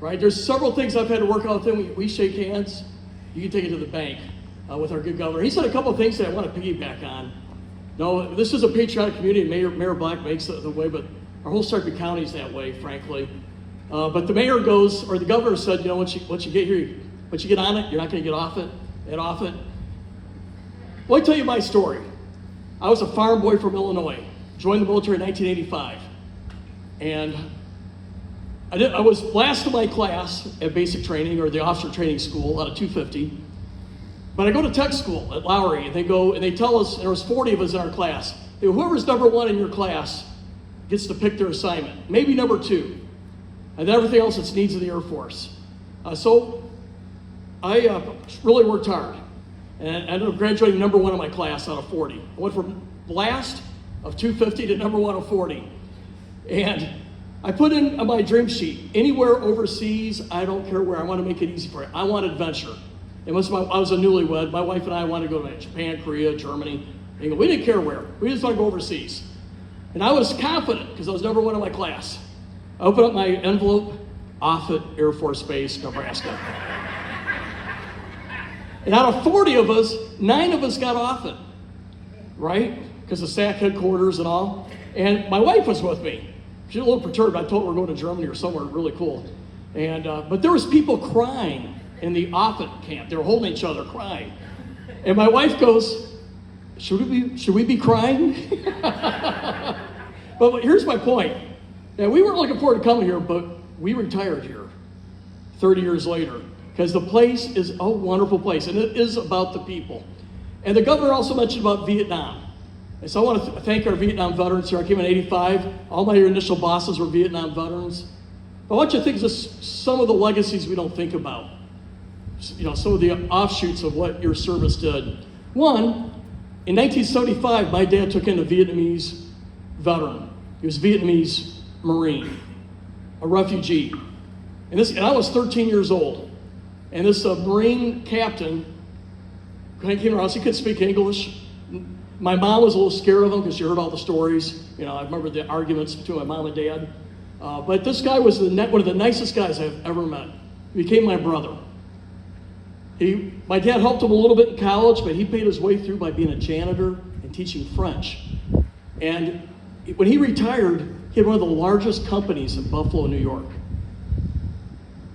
right? There's several things I've had to work out with him. We shake hands. You can take it to the bank with our good governor. He said a couple of things that I want to piggyback on. No, this is a patriotic community. Mayor Black makes it the way, but our whole Sarpy County is that way, frankly. But the mayor goes, or the governor said, once you get here, once you get on it, you're not going to get off it. Well, I tell you my story. I was a farm boy from Illinois, joined the military in 1985, and I was last in my class at basic training or the officer training school out of 250. But I go to tech school at Lowry, and they tell us, and there was 40 of us in our class, whoever's number one in your class gets to pick their assignment, maybe number two, and then everything else it's needs of the Air Force. So I really worked hard, and I ended up graduating number one in my class out of 40. I went from last of 250 to number one of 40. And I put in my dream sheet, anywhere overseas, I don't care where, I want to make it easy for you. I want adventure. I was a newlywed. My wife and I wanted to go to Japan, Korea, Germany. England. We didn't care where. We just want to go overseas. And I was confident because I was number one in my class. I opened up my envelope, Offutt Air Force Base, Nebraska. And out of 40 of us, 9 of us got Offutt, right? Because of SAC headquarters and all. And my wife was with me. She was a little perturbed. I told her we're going to Germany or somewhere really cool. And but there was people crying in the Offutt camp. They were holding each other, crying. And my wife goes, should we be crying? But here's my point. Yeah, we weren't looking forward to coming here, but we retired here 30 years later because the place is a wonderful place, and it is about the people. And the governor also mentioned about Vietnam. And so I want to thank our Vietnam veterans here. I came in 85. All my initial bosses were Vietnam veterans. But I want you to think of some of the legacies we don't think about. Some of the offshoots of what your service did. One, in 1975, my dad took in a Vietnamese veteran. He was a Vietnamese Marine, a refugee. And I was 13 years old. And this Marine captain came around, he couldn't speak English. My mom was a little scared of him because she heard all the stories. I remember the arguments between my mom and dad. But this guy was one of the nicest guys I've ever met. He became my brother. My dad helped him a little bit in college, but he paid his way through by being a janitor and teaching French. And when he retired, he had one of the largest companies in Buffalo, New York.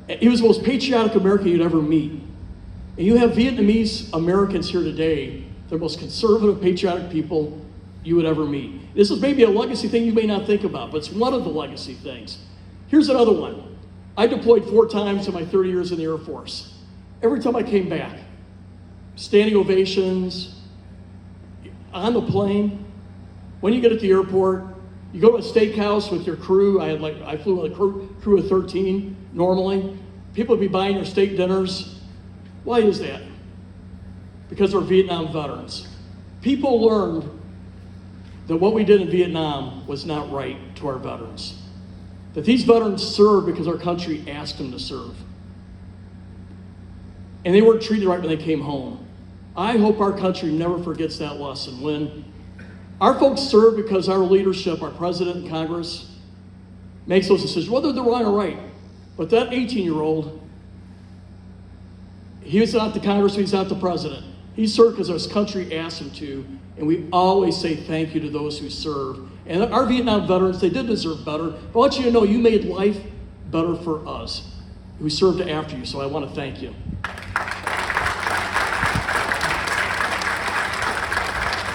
He was the most patriotic American you'd ever meet. And you have Vietnamese Americans here today, they're the most conservative, patriotic people you would ever meet. This is maybe a legacy thing you may not think about, but it's one of the legacy things. Here's another one. I deployed 4 times in my 30 years in the Air Force. Every time I came back, standing ovations, on the plane, when you get at the airport, you go to a steakhouse with your crew. I flew with a crew of 13 normally. People would be buying your steak dinners. Why is that? Because we're Vietnam veterans. People learned that what we did in Vietnam was not right to our veterans. That these veterans served because our country asked them to serve. And they weren't treated right when they came home. I hope our country never forgets that lesson. When our folks serve because our leadership, our president and Congress, makes those decisions, whether they're wrong or right. But that 18-year-old, he was not the congressman, he's not the president. He served because his country asked him to, and we always say thank you to those who serve. And our Vietnam veterans, they did deserve better. But I want you to know you made life better for us who served after you, so I want to thank you.